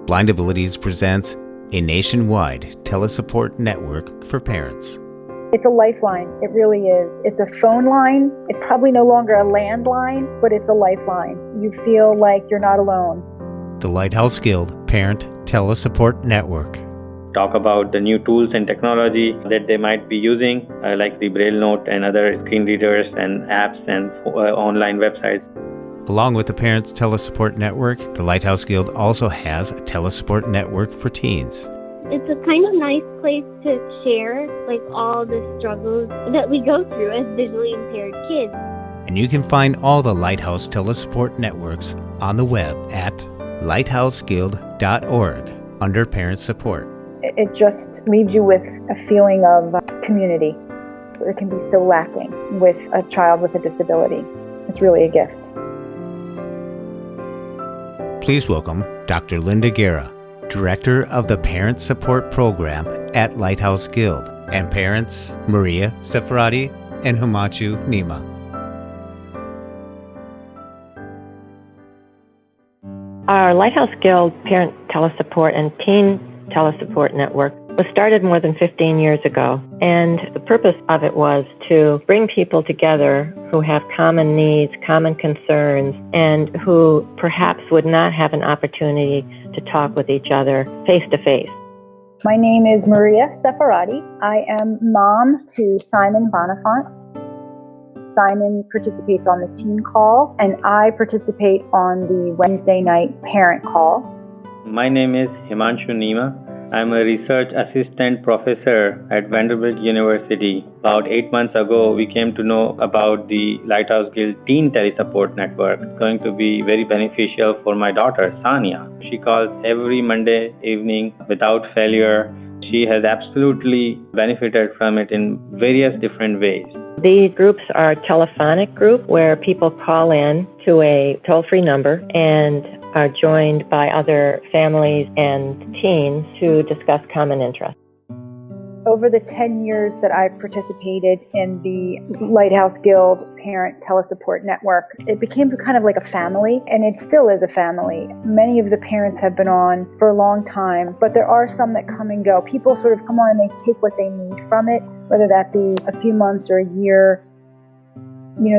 Blind Abilities presents a nationwide tele-support network for parents. It's a lifeline. It really is. It's a phone line. It's probably no longer a landline, but it's a lifeline. You feel like you're not alone. The Lighthouse Guild Parent Tele-Support Network. Talk about the new tools and technology that they might be using, like the Braille Note and other screen readers and apps and online websites. Along with the Parents Tele-Support Network, the Lighthouse Guild also has a tele-support network for teens. It's a kind of nice place to share all the struggles that we go through as visually impaired kids. And you can find all the Lighthouse Tele-Support networks on the web at lighthouseguild.org under Parent Support. It just leaves you with a feeling of community. It can be so lacking with a child with a disability. It's really a gift. Please welcome Dr. Linda Gerra, Director of the Parent Support Program at Lighthouse Guild, and parents Maria Ceferatti and Himanshu Neema. Our Lighthouse Guild Parent Tele-Support and Teen Tele-Support Network was started more than 15 years ago, and the purpose of it was to bring people together who have common needs, common concerns, and who perhaps would not have an opportunity to talk with each other face to face. My name is Maria Ceferatti. I am mom to Simon Bonifant. Simon participates on the teen call, and I participate on the Wednesday night parent call. My name is Himanshu Neema. I'm a research assistant professor at Vanderbilt University. About 8 months ago, we came to know about the Lighthouse Guild Teen Tele-Support Network. It's going to be very beneficial for my daughter, Sania. She calls every Monday evening without failure. She has absolutely benefited from it in various different ways. These groups are a telephonic group where people call in to a toll-free number and are joined by other families and teens to discuss common interests. Over the 10 years that I've participated in the Lighthouse Guild Parent Tele-Support Network, it became kind of like a family, and it still is a family. Many of the parents have been on for a long time, but there are some that come and go. People sort of come on and they take what they need from it, whether that be a few months or a year.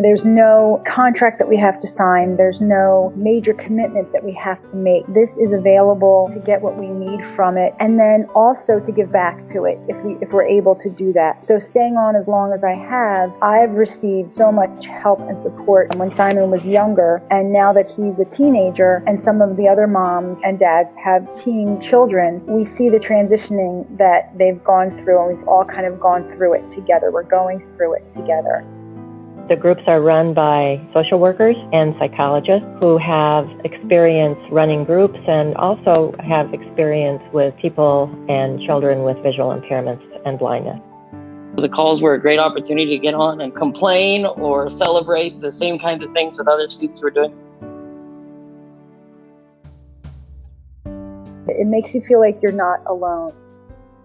There's no contract that we have to sign. There's no major commitment that we have to make. This is available to get what we need from it, and then also to give back to it if we're able to do that. So staying on as long as I have, I've received so much help and support when Simon was younger, and now that he's a teenager and some of the other moms and dads have teen children, we see the transitioning that they've gone through, and we've all kind of gone through it together. We're going through it together. The groups are run by social workers and psychologists who have experience running groups and also have experience with people and children with visual impairments and blindness. The calls were a great opportunity to get on and complain or celebrate the same kinds of things that other students were doing. It makes you feel like you're not alone.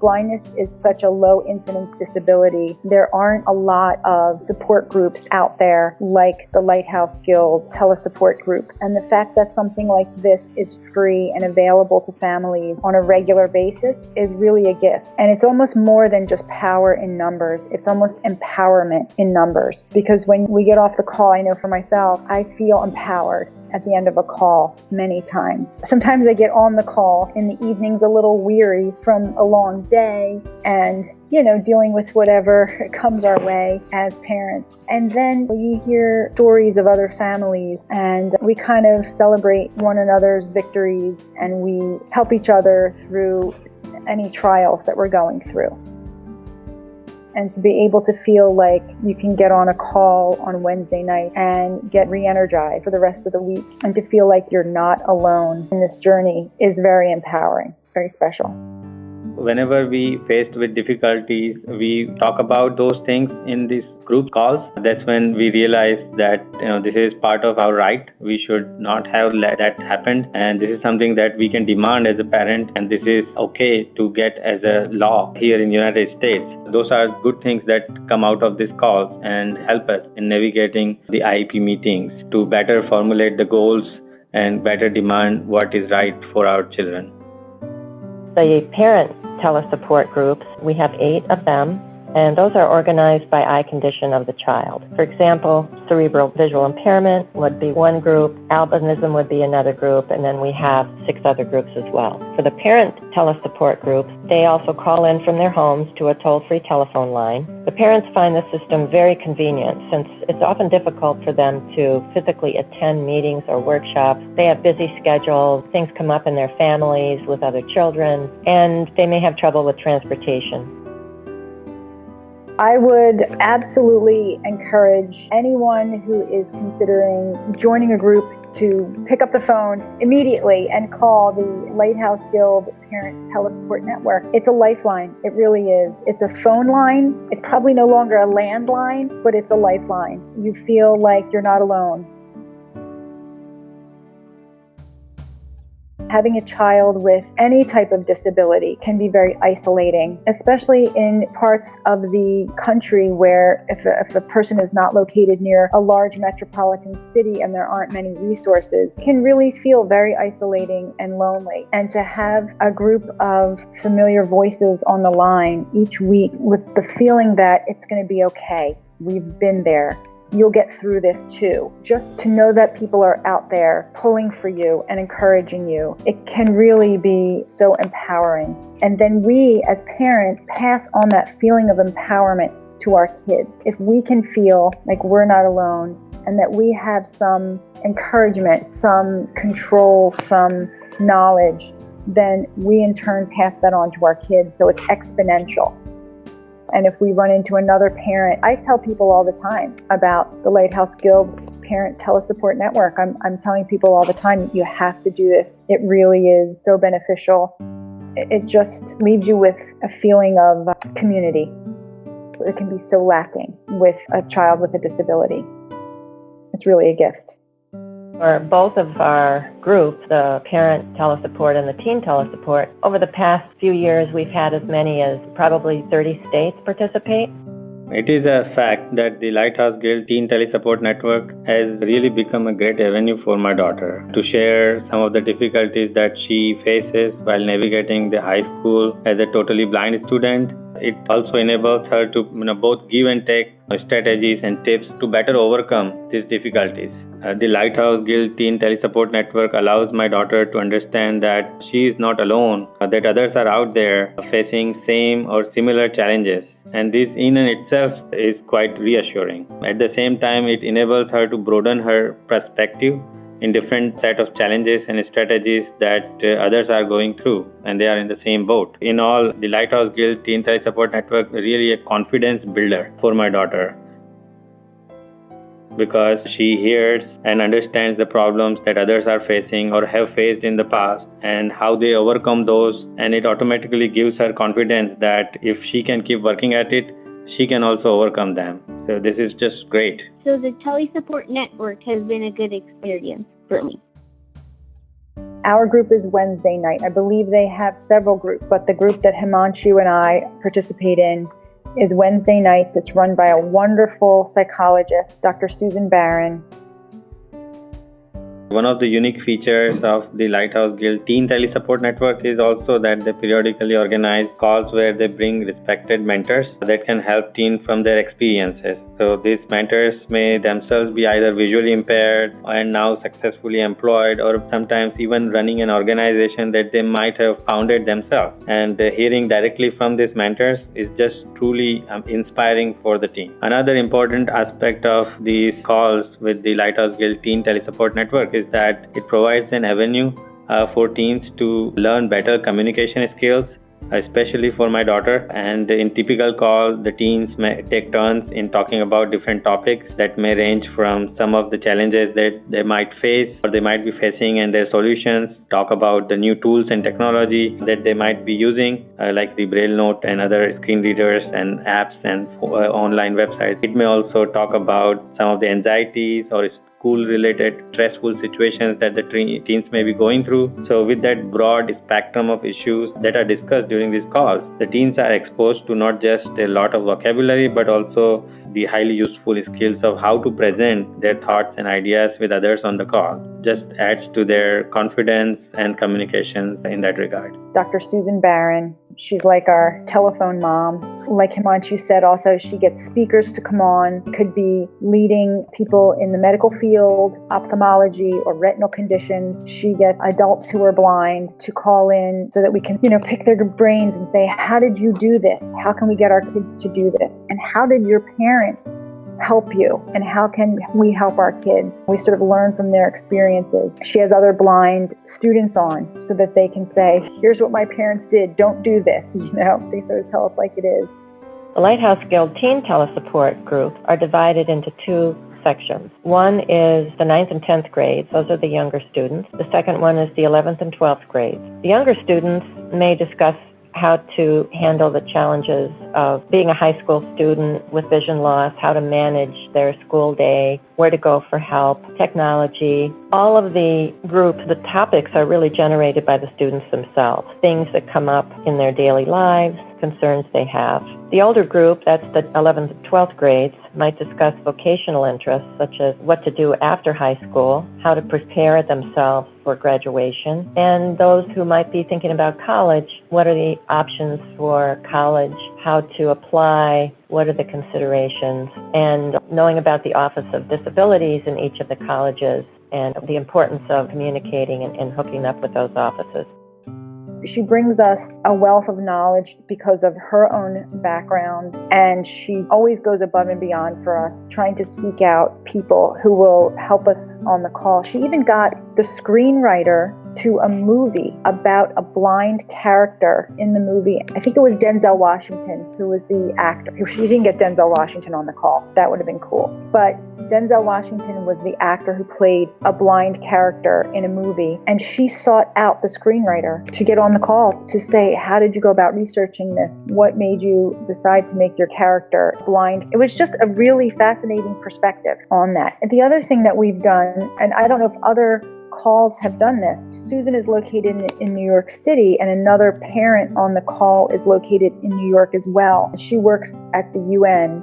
Blindness is such a low incidence disability. There aren't a lot of support groups out there like the Lighthouse Guild Tele-Support Group. And the fact that something like this is free and available to families on a regular basis is really a gift. And it's almost more than just power in numbers. It's almost empowerment in numbers. Because when we get off the call, I know for myself, I feel empowered at the end of a call many times. Sometimes I get on the call in the evenings a little weary from a long day and, dealing with whatever comes our way as parents. And then we hear stories of other families and we kind of celebrate one another's victories and we help each other through any trials that we're going through. And to be able to feel like you can get on a call on Wednesday night and get re-energized for the rest of the week and to feel like you're not alone in this journey is very empowering, very special. Whenever we faced with difficulties, we talk about those things in these group calls. That's when we realize that this is part of our right. We should not have let that happen, and this is something that we can demand as a parent, and this is okay to get as a law here in the United States. Those are good things that come out of this call and help us in navigating the IEP meetings to better formulate the goals and better demand what is right for our children. The parent tele-support groups, we have 8 of them, and those are organized by eye condition of the child. For example, cerebral visual impairment would be one group, albinism would be another group, and then we have 6 other groups as well. For the parent tele-support groups, they also call in from their homes to a toll-free telephone line. The parents find the system very convenient since it's often difficult for them to physically attend meetings or workshops. They have busy schedules, things come up in their families with other children, and they may have trouble with transportation. I would absolutely encourage anyone who is considering joining a group to pick up the phone immediately and call the Lighthouse Guild Parent Tele-Support Network. It's a lifeline. It really is. It's a phone line. It's probably no longer a landline, but it's a lifeline. You feel like you're not alone. Having a child with any type of disability can be very isolating, especially in parts of the country where if a person is not located near a large metropolitan city and there aren't many resources, it can really feel very isolating and lonely. And to have a group of familiar voices on the line each week with the feeling that it's going to be okay, we've been there, you'll get through this too. Just to know that people are out there pulling for you and encouraging you, it can really be so empowering. And then we as parents pass on that feeling of empowerment to our kids. If we can feel like we're not alone and that we have some encouragement, some control, some knowledge, then we in turn pass that on to our kids. So it's exponential. And if we run into another parent, I tell people all the time about the Lighthouse Guild Parent Tele-Support Network. I'm telling people all the time, you have to do this. It really is so beneficial. It just leaves you with a feeling of community. It can be so lacking with a child with a disability. It's really a gift. For both of our groups, the parent tele-support and the teen tele-support, over the past few years, we've had as many as probably 30 states participate. It is a fact that the Lighthouse Guild Teen Tele-Support Network has really become a great avenue for my daughter to share some of the difficulties that she faces while navigating the high school as a totally blind student. It also enables her to both give and take strategies and tips to better overcome these difficulties. The Lighthouse Guild Teen Tele-Support Network allows my daughter to understand that she is not alone, that others are out there facing same or similar challenges. And this in and itself is quite reassuring. At the same time, it enables her to broaden her perspective in different set of challenges and strategies that others are going through, and they are in the same boat. In all, the Lighthouse Guild Teen Tele-Support Network is really a confidence builder for my daughter, because she hears and understands the problems that others are facing or have faced in the past and how they overcome those, and it automatically gives her confidence that if she can keep working at it, she can also overcome them. So this is just great. So the Tele-Support Network has been a good experience for me. Our group is Wednesday night. I believe they have several groups, but the group that Himanshu and I participate in is Wednesday nights. It's run by a wonderful psychologist, Dr. Susan Barron. One of the unique features of the Lighthouse Guild Teen Tele-Support Network is also that they periodically organize calls where they bring respected mentors that can help teens from their experiences. So these mentors may themselves be either visually impaired and now successfully employed, or sometimes even running an organization that they might have founded themselves. And hearing directly from these mentors is just truly inspiring for the team. Another important aspect of these calls with the Lighthouse Guild Teen Tele-Support Network is that it provides an avenue for teens to learn better communication skills, especially for my daughter. And in typical calls, the teens may take turns in talking about different topics that may range from some of the challenges that they might face or they might be facing and their solutions, talk about the new tools and technology that they might be using, like the Braille Note and other screen readers and apps and online websites. It may also talk about some of the anxieties or school-related stressful situations that the teens may be going through. So with that broad spectrum of issues that are discussed during these calls, the teens are exposed to not just a lot of vocabulary, but also the highly useful skills of how to present their thoughts and ideas with others on the call. just adds to their confidence and communications in that regard. Dr. Susan Barron, she's like our telephone mom. Like Himanshu said, also she gets speakers to come on, could be leading people in the medical field, ophthalmology or retinal conditions. She gets adults who are blind to call in so that we can, pick their brains and say, how did you do this? How can we get our kids to do this? And how did your parents help you? And how can we help our kids? We sort of learn from their experiences. She has other blind students on so that they can say, here's what my parents did. Don't do this. They sort of tell us like it is. The Lighthouse Guild Teen Tele-Support groups are divided into two sections. One is the 9th and 10th grades. Those are the younger students. The second one is the 11th and 12th grades. The younger students may discuss how to handle the challenges of being a high school student with vision loss, how to manage their school day, where to go for help, technology. All of the groups, the topics are really generated by the students themselves, things that come up in their daily lives, concerns they have. The older group, that's the 11th and 12th grades, might discuss vocational interests such as what to do after high school, how to prepare themselves for graduation, and those who might be thinking about college, what are the options for college, how to apply, what are the considerations, and knowing about the Office of Disabilities in each of the colleges and the importance of communicating and hooking up with those offices. She brings us a wealth of knowledge because of her own background, and she always goes above and beyond for us, trying to seek out people who will help us on the call. She even got the screenwriter to a movie about a blind character in the movie. I think it was Denzel Washington who was the actor. She didn't get Denzel Washington on the call. That would have been cool. But Denzel Washington was the actor who played a blind character in a movie, and she sought out the screenwriter to get on the call to say, how did you go about researching this? What made you decide to make your character blind? It was just a really fascinating perspective on that. And the other thing that we've done, and I don't know if other calls have done this, Susan is located in New York City, and another parent on the call is located in New York as well. She works at the UN.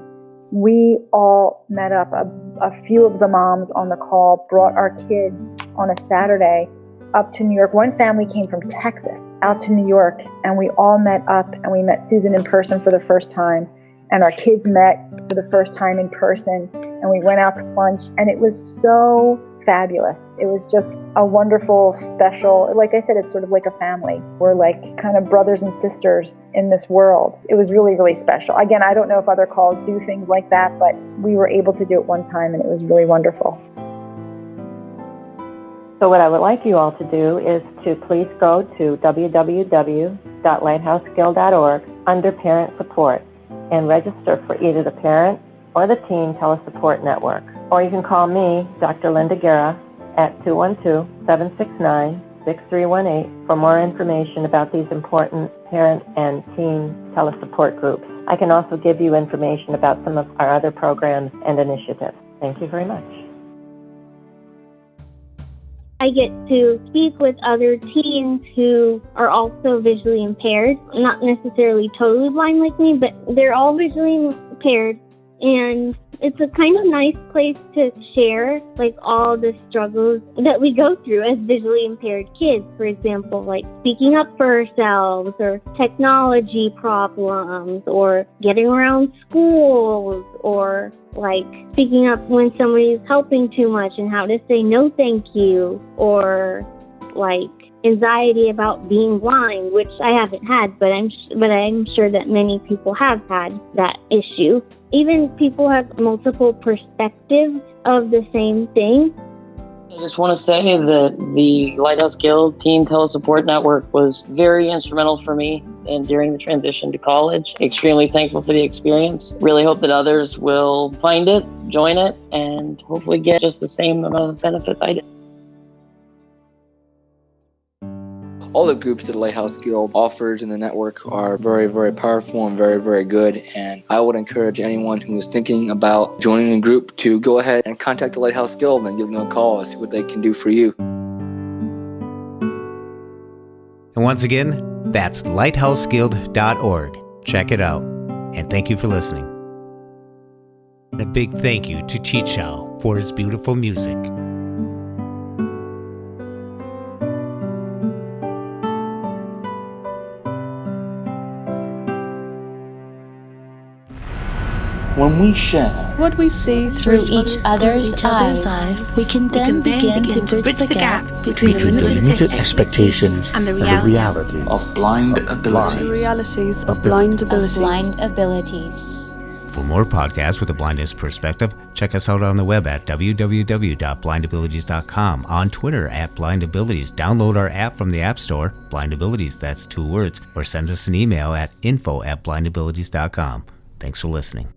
We all met up. A few of the moms on the call brought our kids on a Saturday up to New York. One family came from Texas out to New York, and we all met up, and we met Susan in person for the first time, and our kids met for the first time in person, and we went out to lunch, and it was so fabulous. It was just a wonderful, special, like I said, it's sort of like a family. We're like kind of brothers and sisters in this world. It was really, really special. Again, I don't know if other calls do things like that, but we were able to do it one time, and it was really wonderful. So what I would like you all to do is to please go to www.lighthouseguild.org under Parent Support and register for either the Parent or the Teen Tele-Support Network. Or you can call me, Dr. Linda Gerra, at 212-769-6318 for more information about these important parent and teen tele-support groups. I can also give you information about some of our other programs and initiatives. Thank you very much. I get to speak with other teens who are also visually impaired, not necessarily totally blind like me, but they're all visually impaired. And it's a kind of nice place to share like all the struggles that we go through as visually impaired kids. For example, like speaking up for ourselves, or technology problems, or getting around schools, or like speaking up when somebody's helping too much and how to say no thank you, or like anxiety about being blind, which I haven't had, but I'm sure that many people have had that issue. Even people have multiple perspectives of the same thing. I just want to say that the Lighthouse Guild Teen Tele-Support Network was very instrumental for me and during the transition to college. Extremely thankful for the experience. Really hope that others will find it, join it, and hopefully get just the same amount of benefits I did. All the groups that the Lighthouse Guild offers in the network are very, very powerful and very, very good. And I would encourage anyone who is thinking about joining a group to go ahead and contact the Lighthouse Guild and give them a call and see what they can do for you. And once again, that's lighthouseguild.org. Check it out. And thank you for listening. And a big thank you to Chichao for his beautiful music. When we share what we see through each other's eyes, we can then begin to bridge the gap between the limited expectations and the realities of blind abilities. The realities of blind abilities. For more podcasts with a blindness perspective, check us out on the web at www.blindabilities.com, on Twitter at blindabilities. Download our app from the App Store, blindabilities, that's 2 words, or send us an email at info@blindabilities.com. Thanks for listening.